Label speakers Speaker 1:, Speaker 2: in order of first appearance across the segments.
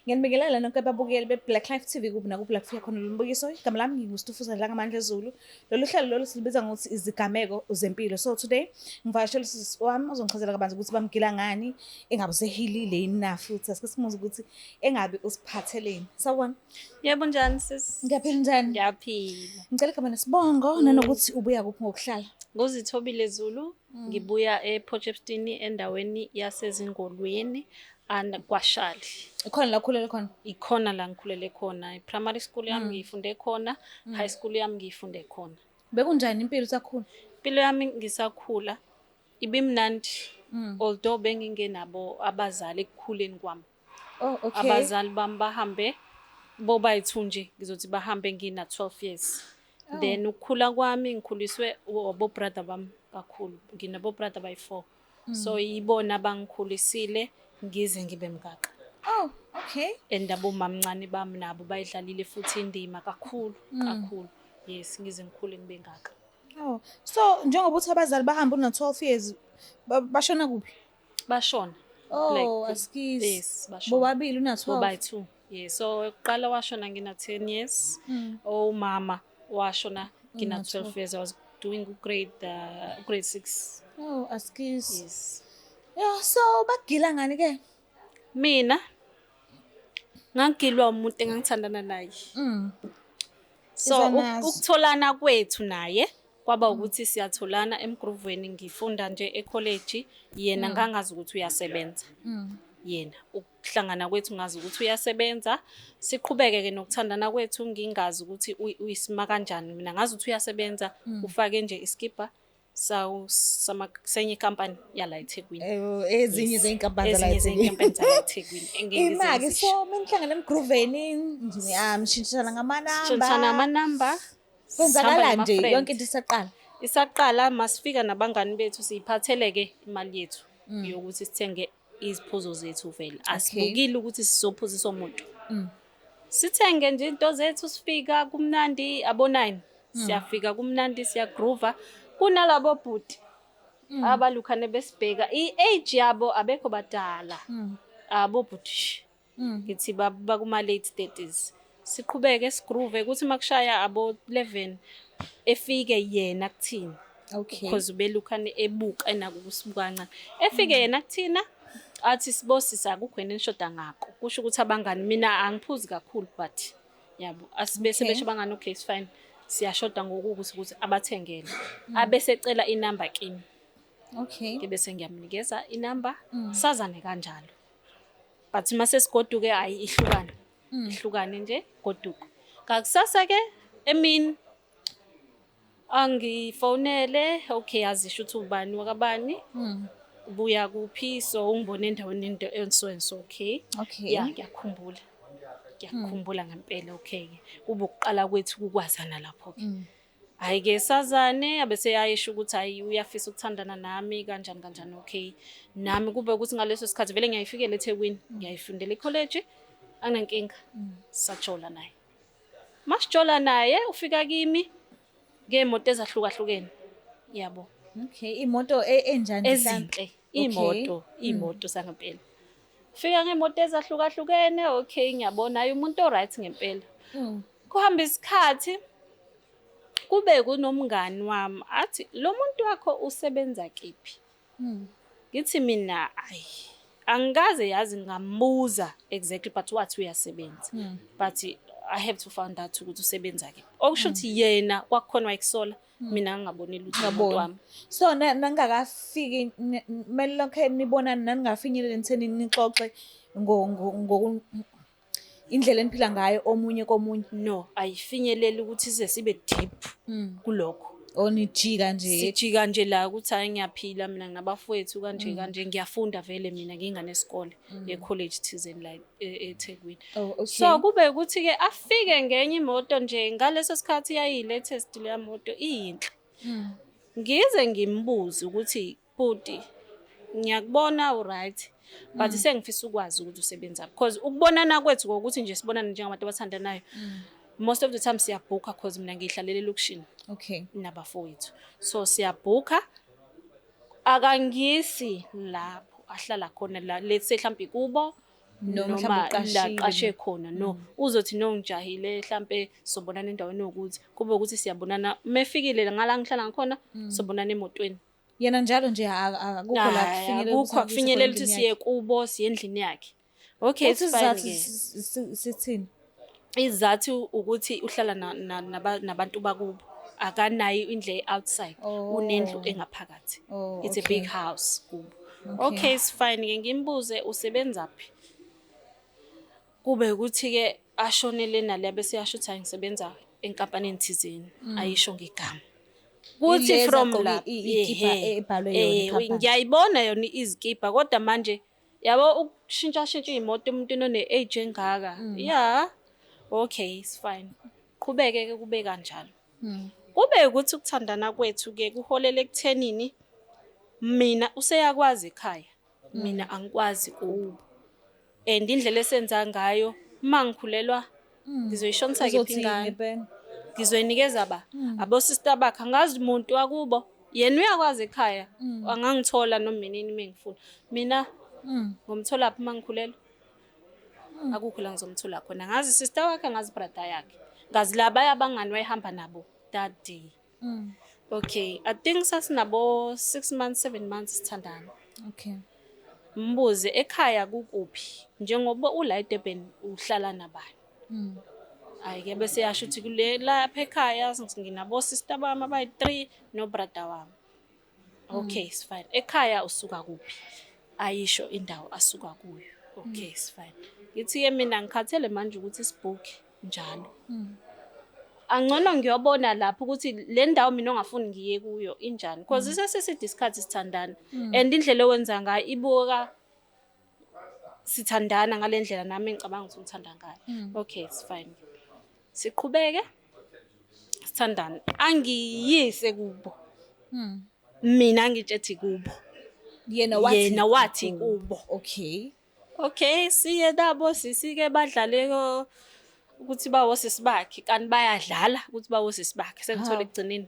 Speaker 1: Ngiyanibingelela nonke ababukeli be-Black Life TV kuphi nakuphi la kufika khona lo mbukiso. Igama lami nginguStufuza la ngamandla ezulu. Lolu hlelo lolu silibiza ngokuthi izigameko zempilo. So today ngivakashele usisi wami ozongichazela kabanzi ukuthi bamgila ngani, engabe usehilile yini na futhi asike simuze ukuthi engabe usiphatheleni. Sawubona.
Speaker 2: Yebo njani sis?
Speaker 1: Ngiyaphila njani?
Speaker 2: Ngiyaphila.
Speaker 1: Ngicela igama nesibongo nanokuthi ubuya kuphi ngokuhlala.
Speaker 2: Ngozithobile Zulu, ngibuya ePotchefstroom endaweni yasezingolweni kwaShali.
Speaker 1: Ikhona la khulele khona?
Speaker 2: Ikhona la ngikhulele khona. I-primary school yami ngiyifunde khona, high school yami ngiyifunde khona.
Speaker 1: Bekunjani impilo usakhula?
Speaker 2: Impilo yami ngisakhula ibimnandi, although bengingenabo abazali ekukhuleni kwami.
Speaker 1: Oh, okay.
Speaker 2: Abazali bami bahambe bobayithu nje ngizothi bahambe ngina 12 years. Then ukukhula kwami ngikhuliswe abo brother bami kakhulu. Nginabo brother bayi4. So yibona bangikhulisile ngize ngibe mngaka.
Speaker 1: Oh, okay.
Speaker 2: And abomamncane bami nabo bayidlalile futhi indima kakhulu. Yes, ngize ngikhule ngibe ngaka.
Speaker 1: Oh, so njengoba uthi abazali bahamba una12 years bashona kuphi?
Speaker 2: Bashona.
Speaker 1: Oh, askies.
Speaker 2: Yes, bashona.
Speaker 1: Bobabili una12.
Speaker 2: Bobayithu. Yes, so uqala washona ngina 10 years. Mama washona ngina 12 years. I was doing grade 6.
Speaker 1: Oh, askies.
Speaker 2: Yes.
Speaker 1: Yeah, so bagila ngani ke?
Speaker 2: Mina ngangilwa umuntu engangithandana naye. So ukutholana kwethu naye kwaba ukuthi siyatholana eMgrooveni ngifunda nje ecollege yena ngangazi ukuthi uyasebenza. Yena ukuhlangana kwethu ngazi ukuthi uyasebenza, siqhubeke ke nokuthandana kwethu ngingazi ukuthi uyisima kanjani. Mina ngazi ukuthi uyasebenza, ufake nje iskipa senye company yala eThekwini.
Speaker 1: Ezinye zeinkampani zala
Speaker 2: eThekwini engeke
Speaker 1: imake so menihlangana eMgrooveni mshintshana
Speaker 2: ngamanamba.
Speaker 1: Kwenzakala nje yonke into
Speaker 2: isaqala masifika nabangani bethu siyiphathele ke imali yethu yokuthi sithenge iziphuzo zethu vele asibukile ukuthi sizophuzisa umuntu. Sithenge nje into zethu sifika kumnandi abo9 siyafika kumnandi siyagroova kunalabo bhuti abalukhane besibheka iage yabo abekho badala abo bhuti ngithi bakuma late 30s. Siqhubeke sigroove ukuthi makushaya abo 11 efike yena kuthina.
Speaker 1: Okay.
Speaker 2: Because belukhane ebuka enakusibukanca efike yena kuthina athi sibosisa akukho yena nishoda ngakho kusho ukuthi abangani mina angiphuzi kakhulu but yabo asibese besho bangani okay it's fine siyashoda ngokuthi abathengele abesecela inamba kimi.
Speaker 1: Okay.
Speaker 2: Ngibe sengiyamnikeza inamba sazane kanjalo but mase sigoduke ayi ihlukane nje goduko ngakusasa ke emini angifonele okay azisho ukuthi ubani wakabani ubuya kuphi so ungibone endaweni enso okay yeah ngiyakhumbula ngempela okay kube ukuqala kwethu kukwazana lapho ke hayi ke sazane abese yayisho ukuthi hayi uyafisa ukuthandana nami kanjani okay nami kube ukuthi ngaleso sikhathi vele ngiyayifikela eThekwini ngiyayifundela ecollege anginankinga sajola naye masijola naye ufika kimi ngeemoto ezahlukahlukene yabo.
Speaker 1: Okay, imoto enjani
Speaker 2: ezinhle imoto sangempela. Fika ngeemoto ezahlukahlukene okay ngiyabona ayi umuntu oright ngempela. Kuhamba isikhathi kube kunomngani wami athi lo muntu wakho usebenza kephi? Ngithi mina ayi angikaze yazi ngambuza exactly but wathi uyasebenza. But I have to find out ukuthi usebenza ke. Okusho ukuthi yena kwakukhona wayisola mina ngingabonela ukuthi umuntu wami.
Speaker 1: So nangakafiki melokhe nibonana naningafinyelele nitheni nixoxe ngo indlela eniphila ngayo omunye komunye.
Speaker 2: No, ayifinyeleli ukuthi sibe deep kulokho.
Speaker 1: Onijika nje.
Speaker 2: Sijika nje la ukuthi hayi ngiyaphila mina nabafowethu kanje ngiyafunda vele mina nginganesikole ecollege thizeni la eThekwini. So kube ukuthi ke afike ngenye imoto nje ngaleso sikhathi yayilatest le moto iyinhle. Ngize ngimbuze ukuthi bhuti ngiyakubona uright but sengifisa ukwazi ukuthi usebenza because ukubonana kwethu ngokuthi nje sibonana njengabantu abathandanayo. Most of the time siyabhuka because mina ngihlalele lokushini.
Speaker 1: Okay.
Speaker 2: Nabafowethu. So siyabhuka akangisi lapho ahlala khona la let's say mhlambi kubo
Speaker 1: Noma
Speaker 2: noma
Speaker 1: mhlawumbe
Speaker 2: la
Speaker 1: uqashile
Speaker 2: qashe khona no uzothi ngijahile mhlambe sobonana endaweni ukuthi kube ukuthi siyabonana mefikile ngala ngihlala ngakhona sobonana emotweni.
Speaker 1: yena njalo nje akukho la kufinyelela
Speaker 2: Akukho akufinyelela ukuthi siye kubo siye endlini yakhe. Okay, it's fine ke.
Speaker 1: Sithini?
Speaker 2: Izathu ukuthi uhlala nabantu bakubo. Akanayo indle outside. Unendlu engaphakathi. It's a big house kubo. Okay, it's fine ke ngimbuze usebenzaphi? Kube ukuthi ke ashonele nale bese yasho ukuthi ngisebenza enkampanini thizeni ayisho ngegama. Kuthi from la
Speaker 1: ikipa ebhalwe yona
Speaker 2: ngiyayibona yona izikipa kodwa manje yabo ukushintsha imoto umuntu one age engaka yeah okay it's fine qhubeke ke kube kanjalo kube ukuthi ukuthandana kwethu ke kuholele ekuthenini mina useyakwazi ekhaya mina angikwazi kubo and indlela esenza ngayo mangikhulelwa ngizoyishonisa ke ingane ngizoyinikeza abo sister bakhe angazi umuntu wakubo yena uyakwazi ekhaya angangithola noma minini mengifuna mina ngomthola lapha mangikhulelwa akukho la ngizomthola khona ngazi sister wakhe ngazi brother yakhe ngazi laba abangani wayehamba nabo that day okay I think sasinabo 6 months 7 months sithandana
Speaker 1: okay
Speaker 2: mbuze ekhaya kukuphi njengoba ula eDurban uhlala nabani ayike bese yasho ukuthi kule lapha ekhaya nginabo sister bami abayi3 no brother wami okay it's fine ekhaya usuka kuphi ayisho indawo asuka kuyo okay it's fine ngithi ke mina ngikhathele manje ukuthi sibook njalo angcono ngiyobona lapho ukuthi le ndawo mina ongafuni ngiye kuyo injani because sesisidiscuss sithandana and indlela owenza ngayo ibuka sithandana ngalendlela nami ngicabanga ukuthi uthanda ngayo okay it's fine siqhubeke sithandana angiyise kubo mina ngitshethi kubo yena wathi kubo okay siye nabo sisike badlaleko ukuthi bawo sisibakhe kanti bayadlala ukuthi bawo sisibakhe sekuthola ekugcineni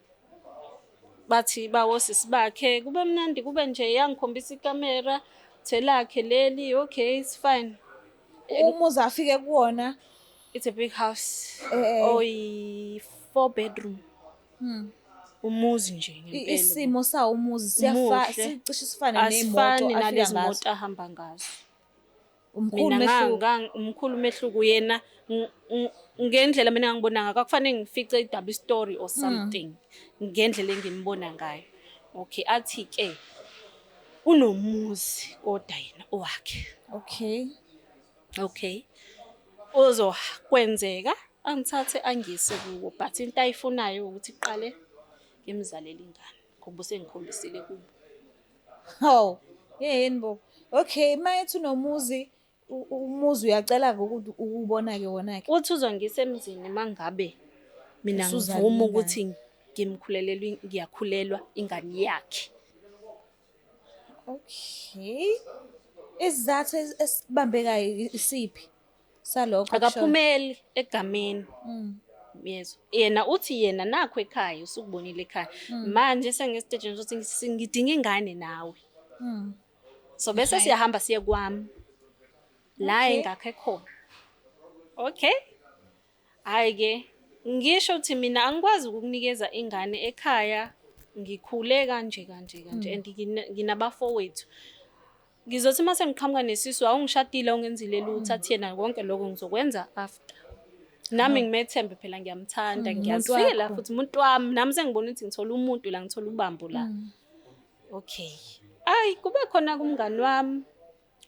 Speaker 2: bathi bawo sisibakhe kube mnandi kube nje yangikhombisa ikamera thelakhe leli okay it's fine
Speaker 1: umuzi afike kuwona
Speaker 2: it's a big house oyi 4 bedroom umuzi nje ngempela
Speaker 1: isimo sawo umuzi sicishe sifane nemoto
Speaker 2: asifani nalezi moto ahamba ngazo umkhulu mehluko yena ngendlela mina ngibona ngaka kufanele ngifice idouble story or something ngendlela engimbona ngayo okay athi ke unomuzi kodwa yena owakhe okay ozokwenzeka angithathe angise kuwo but into ayifunayo ukuthi iqale ngimzalela ingane ngoba usengikhombisile kubo
Speaker 1: yini bo okay mayethi unomuzi umuzi uyacela ukuthi ukubona ke wona ke
Speaker 2: uthi uzongisa emzini mangabe mina ngivuma ukuthi ngiyakhulelwa ingane yakhe
Speaker 1: okay isizathu esibambekayo isiphi salokho
Speaker 2: akaphumeli egameni yezo yena uthi yena nakho ekhaya usukubonile ekhaya manje sengestage ukuthi ngidinga ingane nawe so bese siyahamba siye kwami la engakho khona okay ayike ngisho ukuthi mina angikwazi ukukunikeza ingane ekhaya ngikhule kanje and nginabafowethu ngizothi mase ngiqhamuka nesisu awungishadile ungenzile lutho athi yena konke lokho ngizokwenza after nami ngimethembe phela ngiyamthanda ngiyazifikela futhi umuntu wami nami sengibona ukuthi ngithola umuntu la ngithola ubambo la okay ay kube khona kumngani wami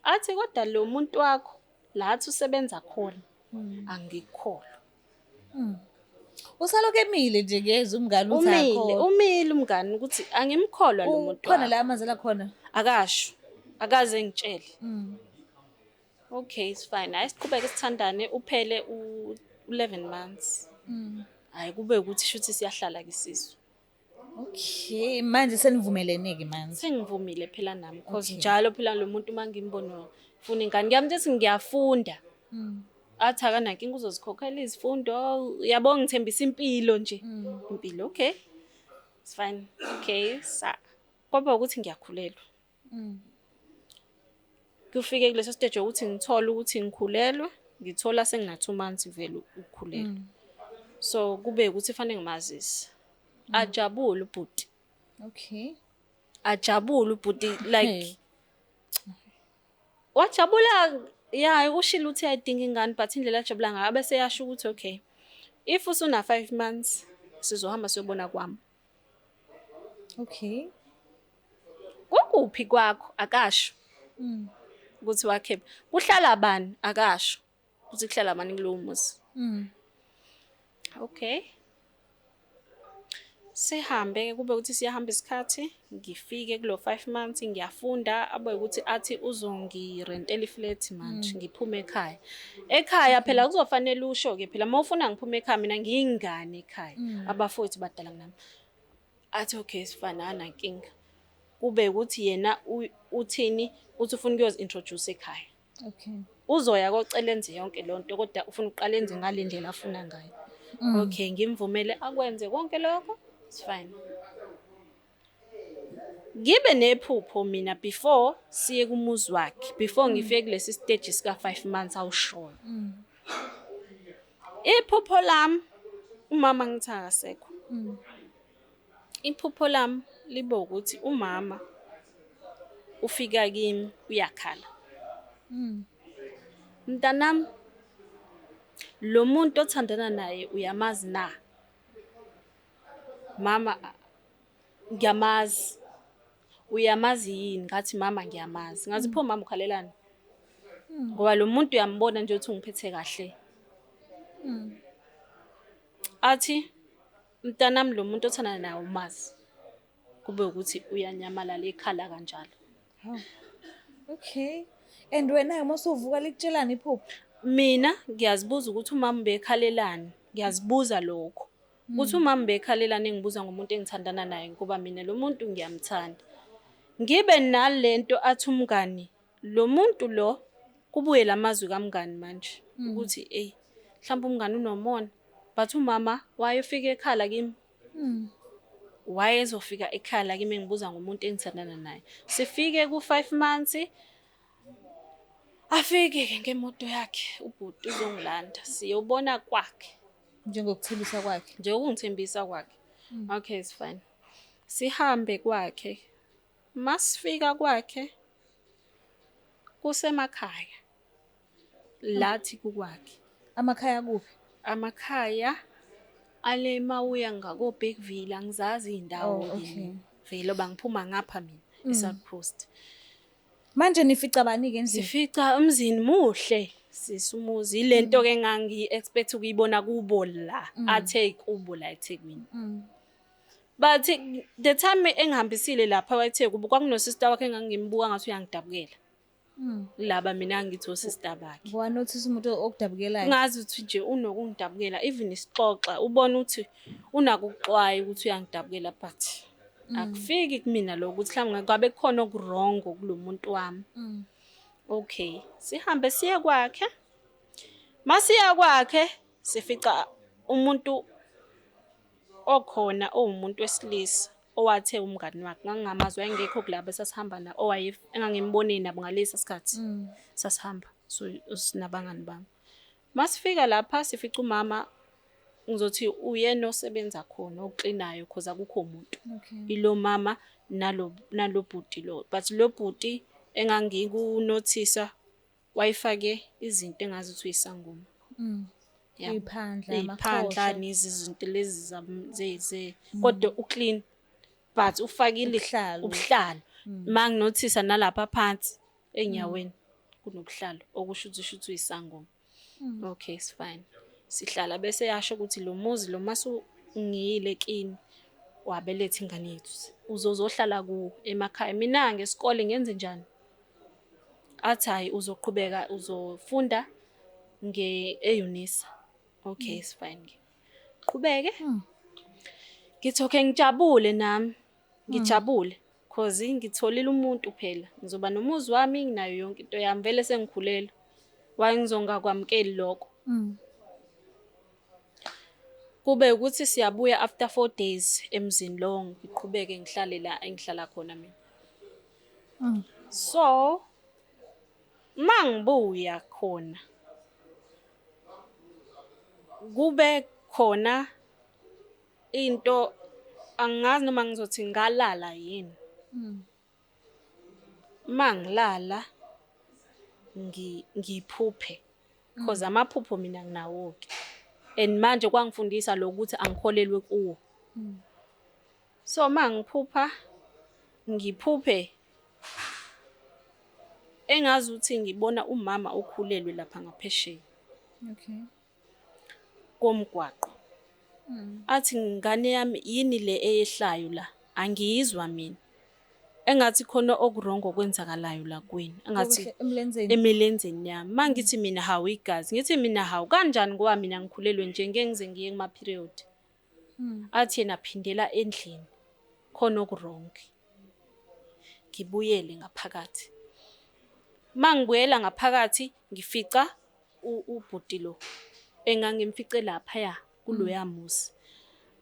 Speaker 2: athi kodwa lo muntu wakho lathi usebenza khona angikholwa
Speaker 1: usaloku emile nje ngeze umngani uthakho
Speaker 2: umile umngani ukuthi angimkholwa lo muntu
Speaker 1: khona la amazela khona
Speaker 2: akasho akaze ngitshele okay it's fine ayisiqhubeke sithandane uphele u11 months hayi kube ukuthi shuthi siyahlala kisiso
Speaker 1: okay manje senivumelene ke manje
Speaker 2: sengivumile phela nami because njalo phela lo muntu mangimbona ufuna ingane ngiyamthethe ngiyafunda athi akanankinga uzozikhokhela izifundo yabonga ngithembisa impilo nje impilo okay it's fine okay sa kwaba ukuthi ngiyakhulelwa kufike kuleso stage ukuthi ngithola ukuthi ngikhulelwe, ngithola sengina 2 months vele ukukhulelwa. So kube ukuthi fanele ngimazise. Ajabule ubhuti.
Speaker 1: Okay.
Speaker 2: Ajabule ubhuti like wajabula ya ushilo uthi ayidinga ingane but indlela ajabula ngayo bese yasho ukuthi okay. If usuna 5 months sizohamba siyobona kwami.
Speaker 1: Okay.
Speaker 2: Kokuphi kwakho akasho. Ukuthi wakhepha. Kuhlala bani akasho. Ukuthi kuhlala bani kulowo muzi. Okay. Sihambe kube ukuthi siyahamba isikhathi ngifike kulo 5 months ngiyafunda abe ukuthi athi uzongirentela iflat manje ngiphume ekhaya. Ekhaya phela kuzofanele usho ke phela mawufuna ngiphume ekhaya mina ngiyingane ekhaya. Abafowethu badala kunami. Athi okay sifanana inkinga. Kube ukuthi yena uthini uthi ufuna ukuyozintroduce ekhaya.
Speaker 1: Okay.
Speaker 2: Uzoya kocela enze yonke lonto kodwa ufuna uqala enze ngale ndlela afuna ngayo. Okay ngimvumele akwenze konke lokho. It's fine. Ngibe nephupho mina before siye kumuzi wakhe before ngifike kulesi stage sika 5 months awushoyo. Iphupho lami umama ngithi akasekho. Iphupho lami libe ukuthi umama ufika kimi uyakhala. Mntanami lo muntu othandana naye uyamazi na? Mama ngiyamazi. Uyamazi yini? Ngathi mama ngiyamazi. Ngathi pho mama ukhalelani? Ngoba lo muntu uyambona nje ukuthi ungiphethe kahle. Athi mntanami lo muntu othandana naye umazi. Kube ukuthi uyanyamalala ekhala kanjalo.
Speaker 1: Okay. And wena masuvuka likutshelana iphupho?
Speaker 2: Mina ngiyazibuza ukuthi umama bekhalelani. Ngiyazibuza lokho. Ukuthi umama bekhalelani engibuza ngomuntu engithandana naye ngoba mina lo muntu ngiyamthanda. Ngibe nalento athi umngani lo muntu lo kubuye lamazwi kamngani manje ukuthi mhlawumbe umngani unomona but umama wayefika ekhala kimi. Wayezofika ekhala kimi engibuza ngomuntu engithandana naye. Sifike ku 5 months afike ke ngemoto yakhe ubhuti uzongilanda siyobona kwakhe
Speaker 1: Njengokuthembisa kwakhe.
Speaker 2: nje ukungithembisa kwakhe. Okay it's fine. Sihambe kwakhe. Masifika kwakhe kusemakhaya. Lathi kukwakhe.
Speaker 1: Amakhaya kuphi?
Speaker 2: Amakhaya ale mawuya ngako Bergville angizazi indawo
Speaker 1: Okay.
Speaker 2: vele bangiphuma ngapha mina eSouth Coast.
Speaker 1: Manje nifica bani ke endlini?
Speaker 2: Sifica umzini muhle sisumuzi lento ke ngangi expect ukuyibona kubo la athe kubo la eThekwini. But the time engihambisile lapha wayeTheku kwakuno sister wakhe engangimbuka ngathi uyangidabukela. Laba mina ngithi sister bakhe.
Speaker 1: Ngoba notice umuntu okudabukelayo.
Speaker 2: Ngazi ukuthi nje unokungidabukela even isixoxa ubona ukuthi unakuxwaya ukuthi uyangidabukela but akufiki kumina lokho ukuthi mhlawumbe ngabe kukhona okurongo kulomuntu wami. Okay sihambe siye kwakhe. Masiya kwakhe sifica umuntu okhona owumuntu wesilisa owathe umngani wakhe ngangamazwi ayengekho kulabo sasihamba na engangimboneni nabo ngalesa sikhathi sasihamba so sinabangani bami. Masifika lapha sifica umama ngizothi uyena osebenza khona oklinayo because akukho umuntu. Ilo mama nalo bhuti lo but lo bhuti engangikunothisa wayifake izinto engazi ukuthi uyisangoma.
Speaker 1: Iphandla
Speaker 2: nizizinto lezi ze kodwa uclean but ufakile ubuhlalo. Manginothisa nalapha phansi enyaweni kunobuhlalo okusho ukuthi uyisangoma. Okay it's fine. Sihlala bese yasho ukuthi lo muzi lo masu ngiyile kini wabeletha ingane yethu uzozohlala ku emakhaya mina ngesikole ngenze njani. Athi hayi uzoqhubeka uzofunda eUnisa. Okay it's fine. Qhubeke. Ngithi okay ngijabule nami. Ngijabule because ngitholile umuntu phela. Ngizoba nomuzi wami nginayo yonke into yami vele sengikhulela. Wayengizongakwamkeli lokho. Kube ukuthi siyabuya after 4 days emzini lo ngiqhubeke ngihlale la engihlala khona mina. So mangibuya khona kube khona into angazi noma ngizothi ngalala yini. Mangilala ngiphuphe because amaphupho mina nginawo-ke and manje kwangifundisa lokuthi angikholelwe kuwo. So mangiphupha ngiphuphe engazi ukuthi ngibona umama okhulelwe lapha ngaphesheya komgwaqo. Athi ngane yami yini le eyehlayo la, angiyizwa mina. Engathi khona okurongo kwenzakalayo la kuwena. Engathi emilenzeni yami. Mangithi mina hawu igazi, ngithi mina hawu kanjani ngoba mina ngikhulelwe nje ngeke ngize ngiye kuma period. Athi yena phindela endlini. Khona okurongo. Ngibuyele ngaphakathi. Mangibuyela ngaphakathi ngifica ubhuti lo engangimfice lapha kuloya muzi.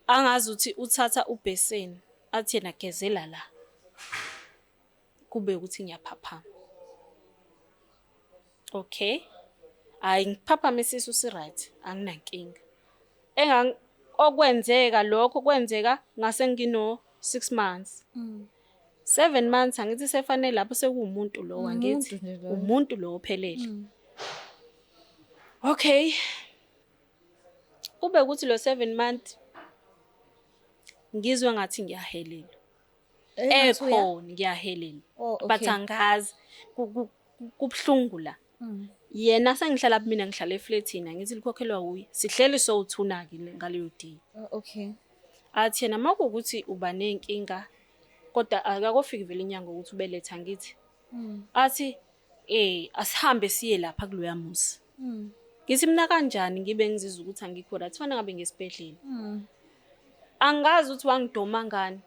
Speaker 2: Angazi ukuthi uthatha ubheseni athi yena gezela la. Kube ukuthi ngiyaphaphama. Okay. Ngiphaphama isisu si right, anginankinga. Okwenzeka lokho kwenzeka ngase ngino 6 months. 7 months angithi sefanele lapho sekuwumuntu lo angithi umuntu lo ophelele. Okay. Kube ukuthi lo 7 months ngizwe ngathi ngiyahelela. Ngiyahelela. But angazi kubhlungu la. Yena sengihlala mina ngihlala eflatini ngithi likhokhelwa uyi. Sihleli so-2 ke ngaleyo day.
Speaker 1: Okay.
Speaker 2: Athi yena makuthi uba nenkinga kodwa akakofika vele inyanga ukuthi ubeletha ngithi. Athi asihambe siye lapha kuloya muzi. Ngithi mina kanjani ngibe ngizizwa ukuthi angikho right fana ngabe ngesibhedlela. Angazi ukuthi wangidoma ngani.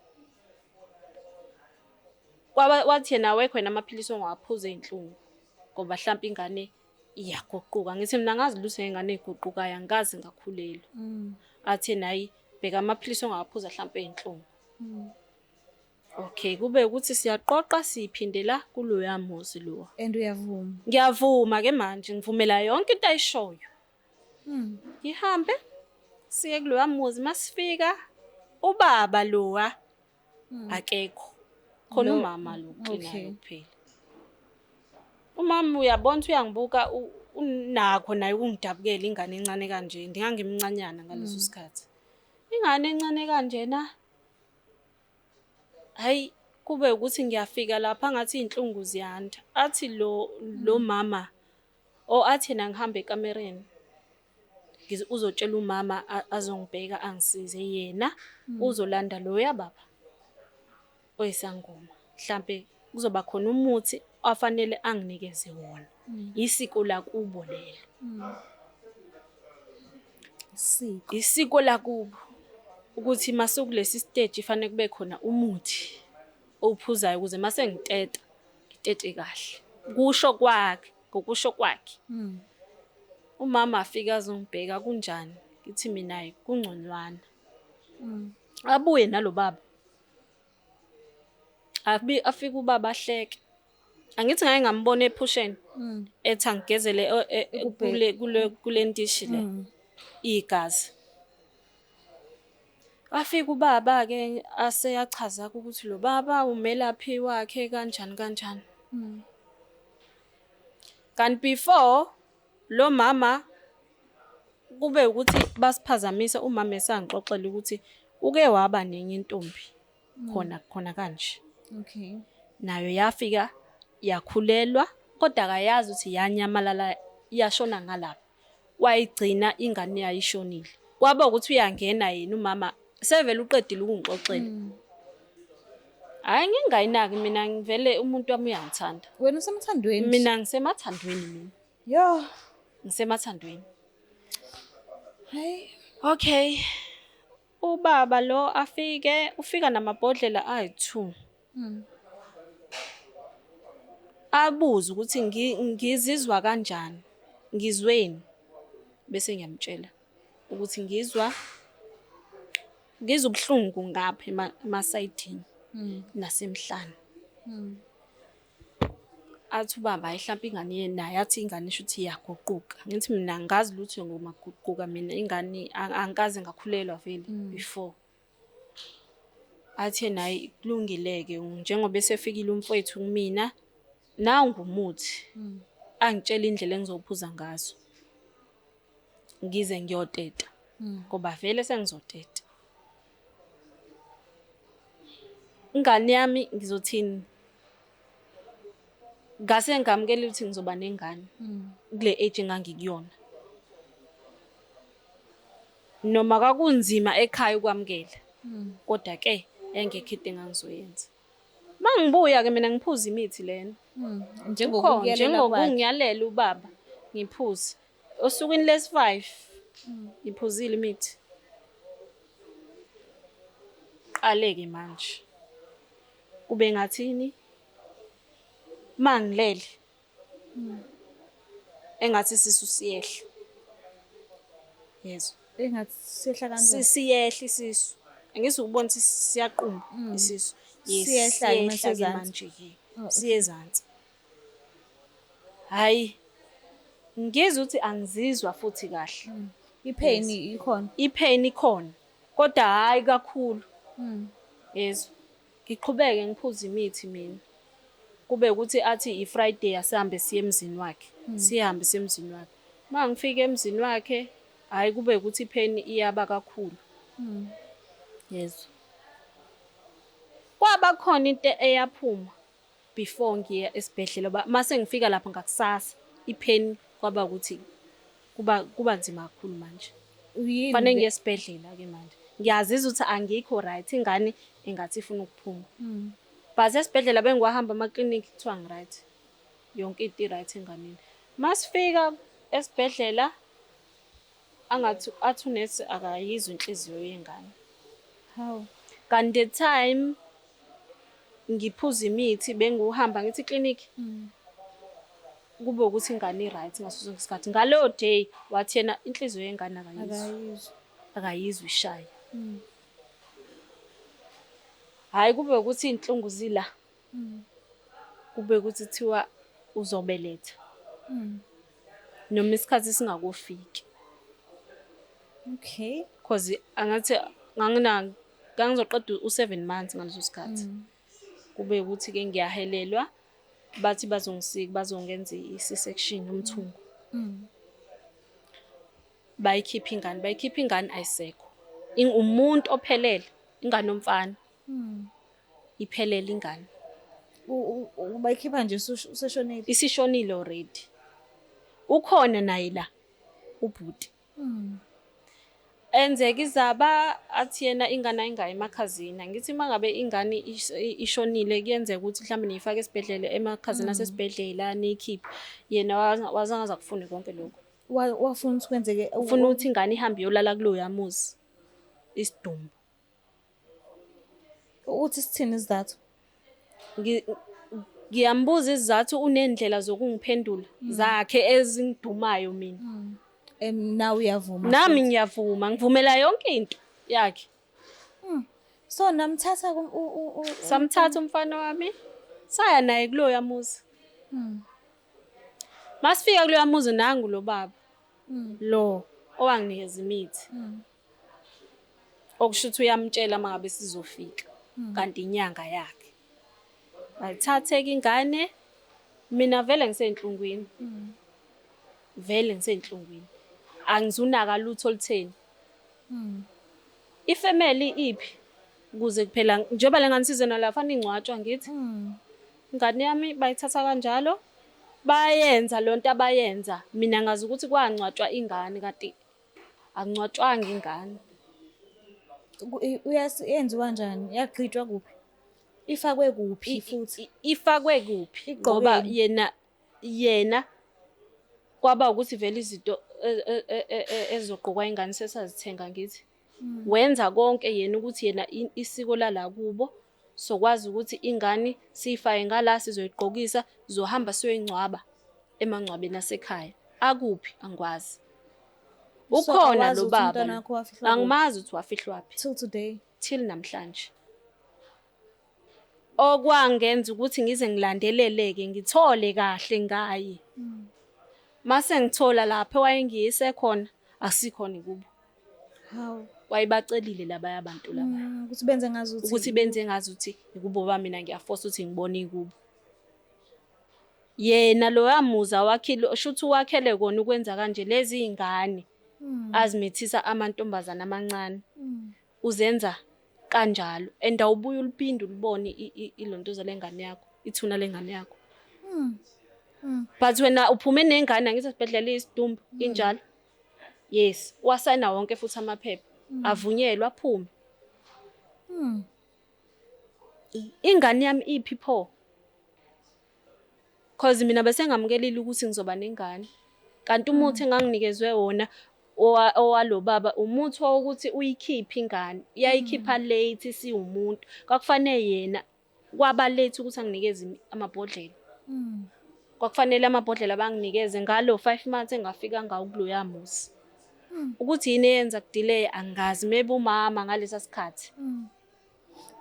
Speaker 2: Wathi yena wekho yena amaphilisi ongawaphuza einhlungu ngoba mhlawumbe ingane iyagoquka. Ngithi mina ngazi lutho ngengane egoqukayo angazi ngakhulela. Athi nayi bheka amaphilisi ongawaphuza mhlawumbe einhlungu. Okay, kube ukuthi siyaqoqa siphindela kuloya muzi lo.
Speaker 1: And uyavuma?
Speaker 2: Ngiyavuma ke manje ngivumela yonke into ayishoyo. Ngihambe siye kuloya muzi masifika ubaba lowa akekho. Khona umama lo uqinayo kuphela. Umama uyabona uyangibuka unakho naye ungidabukela ingane encane kanje. Ndingangimncanyana ngaleso sikhathi. Ingane encane kanjena hayi kube ukuthi ngiyafika lapha ngathi inhlungu ziyanda. Athi lo mama athi yena ngihambe ekamereni. Uzotshela umama azongibheka angisize yena uzolanda loya baba oyisangoma. Mhlambe kuzoba khona umuthi afanele anginikeze wona. Isiko la kubo lelo. Isiko la kubo ukuthi mase kulesi stage ifanele kube khona umuthi ophuzayo ukuze mase ngitete kahle. Kusho kwakhe, ngokusho kwakhe. Umama afika azongibheka kunjani? Ngithi mina kungconywana. Abuye nalo baba. Afika ubaba ahleke. Angithi ngeke ngambone ephusheni. Ethi angigezele kule ndishi le. Igazi. Afika ubaba ke aseyachaza ukuthi lo baba umelaphi wakhe kanjani. Kanti before lo mama kube ukuthi basiphazamisa umama esangixoxela ukuthi uke waba nenye intombi khona kanje.
Speaker 1: Okay.
Speaker 2: Nayo yafika yakhulelwa kodwa akayazi ukuthi yanyamalala yashona ngalapha. Wayigcina ingane yayishonile. Kwaba ukuthi uyangena yena umama sevele uqedile ukungixoxela. Hayi ngingayinaki mina ngivele umuntu wami uyangithanda.
Speaker 1: Wena usemthandweni?
Speaker 2: Mina ngisemathandweni mina.
Speaker 1: Yo,
Speaker 2: ngisemathandweni.
Speaker 1: Hey.
Speaker 2: Okay. Ubaba lo ufika namabhodlela ayi2. Abuza ukuthi ngizizwa kanjani. Ngizweni. Bese ngiyamtshela ukuthi ngizwa ubuhlungu ngapha emasayidini nasemhlanje. athi ubaba hayi hlampe ingane naye athi ingane isho ukuthi iyaguquka. Ngithi mina angazi lutho ngomaguquka, mina ingane angikaze ngakhulelwa vele before. Athi yena hayi kulungile-ke njengoba esefikile umfowethu kumina, nangu umuthi. Angitshela indlela engizophuza ngazo. Ngize ngiyoteta. Ngoba vele sengizoteta. Ingane yami ngizothini? Ngase ngamukela ukuthi ngizoba nengane kule age engangikuyona. Noma kwakunzima ekhaya ukwamukela. Kodwa ke engekho into engangizoyenza. Mangibuya ke mina ngiphuza imithi lena. Njengokungiyalela ubaba ngiphuze. Osukwini lesi-5 ngiphuzile imithi. Qale-ke manje. Kube ngathini? Mangilele. Engathi isisu siyehla. Yezwa.
Speaker 1: Engathi siyehla kanjani?
Speaker 2: Siyehla isisu. Angise ukubona ukuthi siyaqhuma isisu.
Speaker 1: Siyehla
Speaker 2: manje ke. Siyezansi. Hayi. Ngizwe ukuthi angizizwa futhi kahle.
Speaker 1: Ipain ikhona.
Speaker 2: Ipain ikhona. Kodwa hayi kakhulu. Yezwa. Ngiqhubeke ngiphuza imithi mina. Kube ukuthi athi iFriday asihambe siye emzini wakhe. Sihambe semzini wakhe. Mangifika emzini wakhe, hayi kube ukuthi ipain iyaba kakhulu. Yezwa. Kwaba khona into eyaphuma before ngiya esibhedlela. Mase ngifika lapha ngakusasa, ipain kwaba ukuthi kuba nzima kakhulu manje. Kufanele ngiye esibhedlela ke manje. Ngiyazizwa ukuthi angikho right, ingane engathi ifuna ukuphuma. But esibhedlela bengiwahamba ama-clinic kuthiwa ngi-right. Yonke into i-right enganeni. Masifika esibhedlela angathi unesi akayizwa inhliziyo yengane.
Speaker 1: How?
Speaker 2: Kanti the time ngiphuza imithi bengiwuhamba ngithi clinic. Kube ukuthi ingane i-right ngaso sonke isikhathi. Ngaleyo day wathi yena inhliziyo yengane akayizwa ishaya. Hayi kube ukuthi inhlungu zila. Kube ukuthi thiwa uzobeletha. Noma isikhathi singakofiki.
Speaker 1: Okay.
Speaker 2: Because angathi ngangizoqeda u7 months ngaleso sikhathi. Kube ukuthi ke ngiyahelelwa bathi bazongisika bazongenza i-C-section umthungo. Bayikhipha ingane ayisekho. Umuntu ophelele, ingane omfana. Iphelele ingane.
Speaker 1: Bayikhipha nje useshonile.
Speaker 2: Isishonile already. Ukhona naye la ubhuti. Enzeka izaba athi yena ingane ayingayi emakhazini. Ngithi mangabe ingane ishonile kuyenzeka ukuthi mhlawumbe niyifake esibhedlela emakhazini asesibhedlela niyikhiphe. Yena wazangaza kufune konke lokho.
Speaker 1: Wafuna ukuthi kwenzeke
Speaker 2: ufuna ukuthi ingane ihambe yolala kulo yamuzi. Isidumbu.
Speaker 1: Uthi sithini izathu?
Speaker 2: Ngiyambuza izathu unendlela zokungiphendula zakhe ezingidumayo mina.
Speaker 1: Now uyavuma.
Speaker 2: Nami ngiyavuma, ngivumela yonke into yakhe.
Speaker 1: So namthatha
Speaker 2: Samthatha umfana wami saya naye kulo yamuzi. Masifika kulo yamuzi nangu lo baba. Lo owanginikeza imithi. Okusho ukuthi uyamtshela mangabe sizofika kanti inyanga yakhe. Bayithatheke ingane mina vele ngisenhlungwini. Vele ngisenhlungwini. Angizunaka lutho olutheni. Ifamily iphi kuze kuphela njengoba lengane sizena la fanele ingcwatshwa ngithi. Ingane yami bayithatha kanjalo bayenza lonto abayenza. Mina ngazi ukuthi kwangcwatshwa ingane kanti angcwatshwanga ingane.
Speaker 1: Uyenziwa kanjani? Yagqitshwa kuphi? Ifakwe kuphi futhi?
Speaker 2: Ifakwe kuphi? Ngoba yena kwaba ukuthi vele izinto ezogqokwa ingane sesazithenga ngithi. Wenza konke yena ukuthi yena isiko lala kubo sokwazi ukuthi ingane sifaye ngala sizoyiqhokisa zohamba siyoyingcwaba emangcwabeni asekhaya. Akuphi angikwazi. Ukhona lo baba. Angimazi ukuthi wafihlwa phi.
Speaker 1: Till today.
Speaker 2: Till namhlanje. okwangenza ukuthi ngize ngilandeleleke ngithole kahle ngaye. Mase ngithola lapho wayengiyise khona asikhona kubo.
Speaker 1: Hawu.
Speaker 2: Wayebacelile laba abantu laba.
Speaker 1: Ukuthi benze ngazuthi.
Speaker 2: Ukuthi benze ngazuthi kubo ba mina ngiyaforce ukuthi ngibone kubo. Yena lo yamuza wakhile shuthi wakhele kona ukwenza kanje lezi ingane azimithisa amantombazana amancane. Uzenza kanjalo and awubuye uliphinda ulibone ilontoza lengane yakho, ithuna lengane yakho. But wena uphume nengane ngithi sibhedlela isidumbu injalo. Yes, wasayina wonke futhi amaphepha. Avunyelwa aphume. Ingane yami iphi pho? Cause mina bese ngamkelile ukuthi ngizoba nengane. Kanti umuthi enganginikezwe wona owalo baba umuthi wokuthi uyikhiphe ingane. Iyayikhipha late siwumuntu. Kwakufanele yena kwaba late ukuthi anginikeze amabhodlela. Kwakufanele amabhodlela abanginikeze ngalo 5 months engafika ngawo kulo yamusi. Ukuthi yini eyenza kudelay angazi maybe umama ngalesa sikhathi.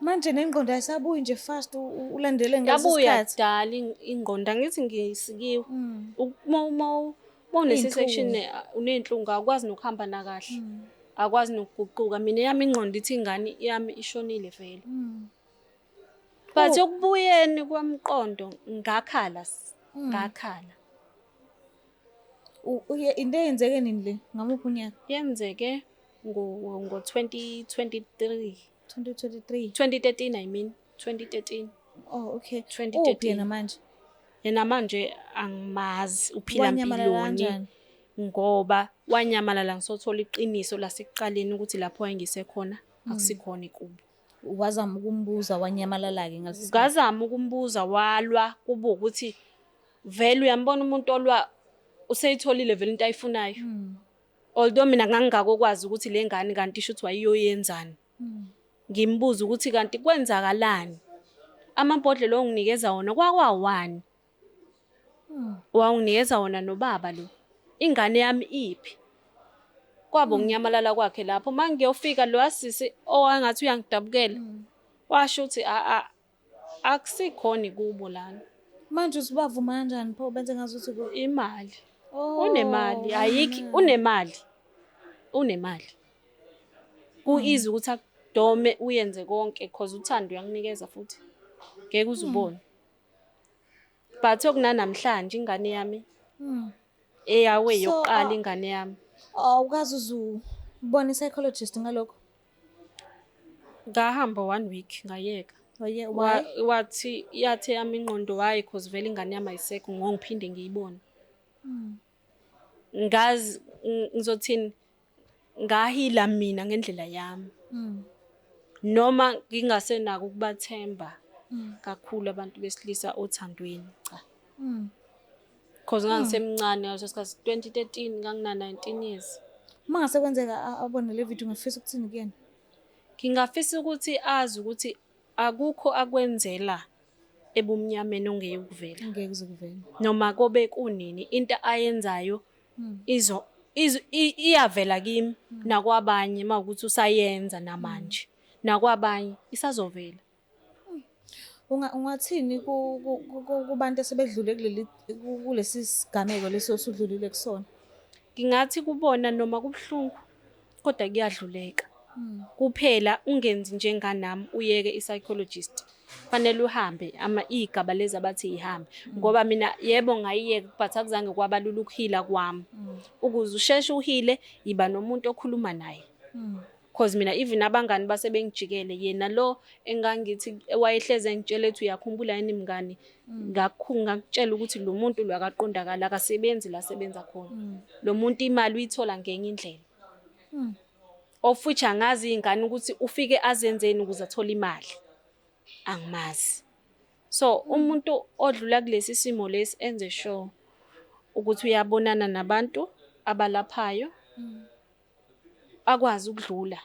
Speaker 1: Manje nengqondo ayisabuyi nje fast ulandele ngesikhathi.
Speaker 2: Yabuya kudala ingqondo ngithi ngisikiwe. Uma section unenhlungu akwazi nokuhamba na kahle. Akwazi nokuguquka mina yami ingqondo ithi ingane yami ishonile vele. But yokubuyeni kwamqondo ngakhala.
Speaker 1: Into eyenzeke nini le ngamuphi unyaka?
Speaker 2: Yenzeke ngo 2023.
Speaker 1: 2023.
Speaker 2: 2013 I mean 2013.
Speaker 1: Oh okay.
Speaker 2: 2013
Speaker 1: yena manje.
Speaker 2: Yena manje angimazi uphila impiloni ngoba wanyamalala ngisothola iqiniso lasekuqaleni ukuthi lapho wayengise khona akusikhona kubo.
Speaker 1: Wazama ukumbuza wanyamalala ke ngalesi.
Speaker 2: Ngazama ukumbuza walwa kuba ukuthi vele uyambona umuntu olwa useyitholile vele into ayifunayo. Although mina ngangakwazi ukuthi le ngane kanti isho ukuthi wayiyoyenzani. Ngimbuza ukuthi kanti kwenzakalani. Amabhodlela onginikeza wona kwakwa1. Wanginikeza wona nobaba lo. Ingane yami iphi? Kwabo nginyamalala kwakhe lapho mangiyofika lo asisi owangathi uyangidabukela. Washo ukuthi akusikhona kubo lana.
Speaker 1: Manje usibavuma kanjani pho benze ngazuthi
Speaker 2: imali. Unemali ayikho unemali. Ku-easy ukuthi akudome uyenze konke because uthando uyanginikeza futhi. Ngeke uzubone. But okunanamhlanje ingane yami eyawe yokuqala ingane yami.
Speaker 1: Awukazi uzubona psychologist ngalokho?
Speaker 2: Ngahamba 1 week ngayeka. Wathi yathe yami ingqondo wayi because vele ingane yami ayisekho ngiphinde ngiyibone. Ngazi ngizothini ngahila mina ngendlela yami. Noma ngingasenako ukubathemba kakhulu abantu besilisa othandweni cha. Because ngangisemncane ngaso sikhathi 2013 ngangina 19 years.
Speaker 1: Mangase kwenzeka abone le video ngifisa ukuthini kuyena?
Speaker 2: Ngingafisa ukuthi azi ukuthi akukho akwenzela ebumnyameni ongeke ukuvela.
Speaker 1: Ngeke uzukuvela.
Speaker 2: Noma kobe kunini into ayenzayo iyavela kimi nakwabanye mawukuthi usayenza namanje. Nakwabanye isazovela.
Speaker 1: Ungathini kubantu asebedlule kulesi sigameko leso sudlulile kusona?
Speaker 2: Ngingathi kubona noma kubhlungu kodwa kuyadluleka. Kuphela ungenzi njenganami uyeke i-psychologist. Fanele uhambe igaba lezi abathi ihambe ngoba mina yebo ngayiyeka but akuzange kwabalula ukuhila kwami. Ukuze usheshe uhile iba nomuntu okhuluma naye. Because mina even abangani basebengijikele yena lo engangithi wayehleze ngitshela ethi uyakhumbula yini mngani ngakutshela ukuthi lo muntu lo akaqondakala akasebenzi la sebenza khona. Lo muntu imali uyithola ngenye indlela. Ofuthi angazi ingane ukuthi ufike azenzeni ukuze athole imali. Angimazi. So umuntu odlula kulesi simo lesi enze sure ukuthi uyabonana nabantu abalaphayo. Akwazi ukudlula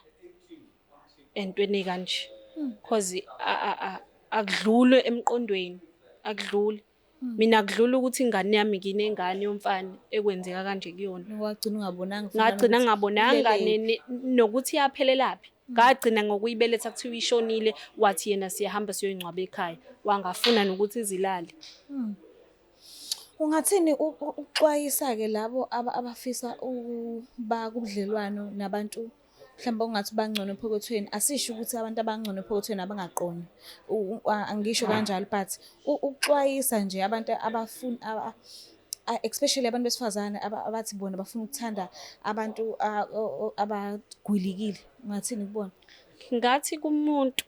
Speaker 2: entweni kanje because akudlule emqondweni akudlule mina akudlula ukuthi ingane yami nginengane yomfana ekwenzeka kanje kuyona
Speaker 1: Wagcina ungabonanga
Speaker 2: ngagcina ngabonanga nokuthi yaphelelaphi ngagcina ngokuyibeletha kuthiwa ishonile, wathi yena siyahamba siyoyingcwaba ekhaya, wangafuna nokuthi izilale.
Speaker 1: Ungathini ukuxwayisa-ke labo abafisa ukuba kubudlelwano nabantu mhlawumbe ongathi bangcono ephokothweni? Asisho ukuthi abantu abangcono ephokothweni abangaqoni, angisho kanjalo, but ukuxwayisa nje abantu especially abantu besifazane abathi bona bafuna ukuthanda abantu abagwilikile. Ungathini kubona?
Speaker 2: Ngathi kumuntu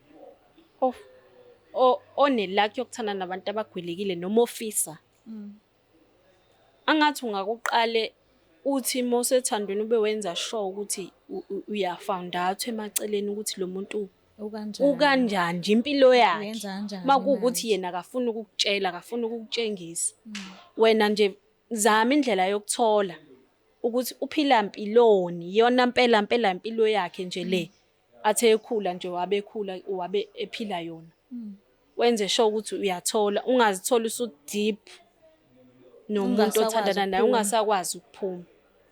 Speaker 2: onelaki yokuthanda nabantu abagwilekile noma ofisa, angathi ungakuqale uthi mosethandweni ube wenza sure ukuthi uyafound out emaceleni ukuthi lo muntu ukanjani nje impilo yakhe. Makuwukuthi yena akafuni ukukutshela, akafuni ukukutshengisa, wena nje zama indlela yokuthola ukuthi uphila mpiloni, iyona mpela impilo yakhe nje le athe ekhula nje wabe ephila yona. Wenze sure ukuthi uyathola, ungazithola deep nomuntu othandana naye, ungasakwazi ukuphuma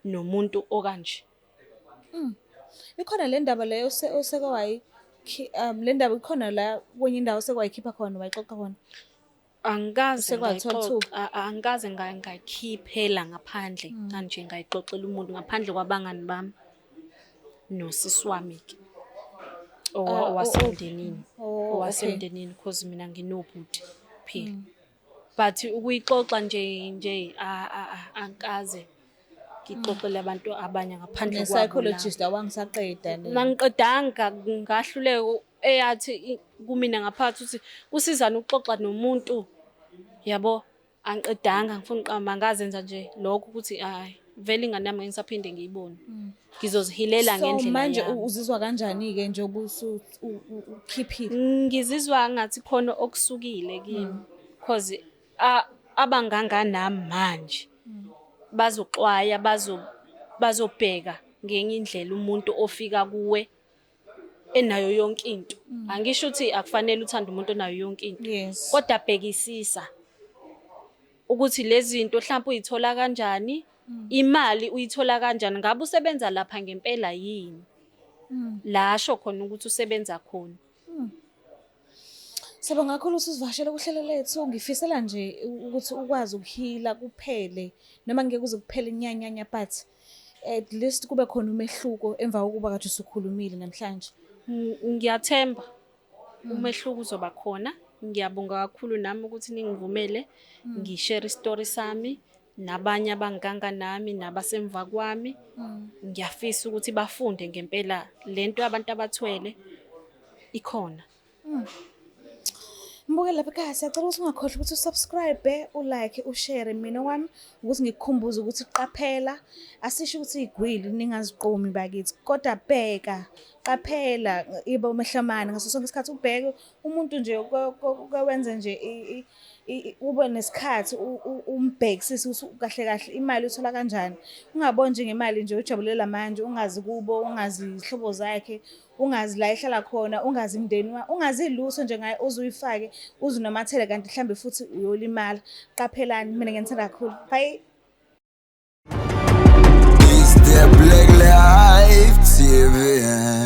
Speaker 2: nomuntu okanje.
Speaker 1: Ikhona le ndaba leyo oseke le ndaba ikhona la kwenye indawo oseke khona, wayixoxa khona?
Speaker 2: Angikaze ngayikhiphela ngaphandle kanje, ngayixoxela umuntu ngaphandle kwabangani bami nosisi wami-ke owasemndenini because mina nginobhuti phela. But ukuyixoxa nje angikaze ngixoxele abantu abanye ngaphandle kwabo.
Speaker 1: Ne-psychologist awangisaqeda ne.
Speaker 2: Nangiqedanga ngahluleka eyathi kumina ngaphakathi ukuthi kusizana ukuxoxa nomuntu, yabo, angiqedanga ngifuna uqamba ngazenza nje lokho ukuthi hayi vele ingane yami ngisaphinde ngiyibone, ngizozihilela ngendlela yami. So
Speaker 1: manje uzizwa kanjani-ke nje ukhiphile?
Speaker 2: Ngizizwa ngathi khona okusukile kimi because abanganganami manje bazoxwaya, bazobheka ngenye indlela umuntu ofika kuwe enayo yonke into. Angisho ukuthi akufanele uthande umuntu onayo yonke into, kodwa bhekisisa ukuthi lezi zinto mhlawumbe uyithola kanjani, imali uyithola kanjani, ngabe usebenza lapha ngempela yini, lasho khona ukuthi usebenza khona.
Speaker 1: Sibonga kakhulu usivashela kuhlelo lethu. Ngifisela nje ukuthi ukwazi ukuhila kuphele noma ngeke uze kuphele inyanya, but at least kube khona umehluko emva kokuba kade usukhulumile namhlanje.
Speaker 2: Ngiyathemba umehluko uzoba khona. Ngiyabonga kakhulu nami ukuthi ningivumele ngishare istory sami nabanye abanganga nami nabasemva kwami. Ngiyafisa ukuthi bafunde ngempela lento abantu abathwele ikhona.
Speaker 1: Mbukela lapha ekhaya, siyacela ukuthi ungakhohlwa ukuthi usubscribe, ulike, ushare. Mina wami ukuthi ngikukhumbuze ukuthi qaphela, asisho ukuthi igwili ningaziqomi bakithi, kodwa bheka, qaphela, ibe umehlamana ngaso sonke isikhathi, ubheke umuntu nje okwenza nje ube nesikhathi umbhekisise ukuthi kahle kahle imali uthola kanjani. Ungaboni nje ngemali nje ujabulela manje, ungazi kubo, ungazi ihlobo zakhe, ungazi la ehlala khona, ungazi imndeni, ungazi lutho nje ngaye uzuyifake uzunomathele kanti mhlambe futhi uyolimala. Qaphelani, mina ngiyathanda kakhulu. Bye.
Speaker 3: Is the Black Life TV.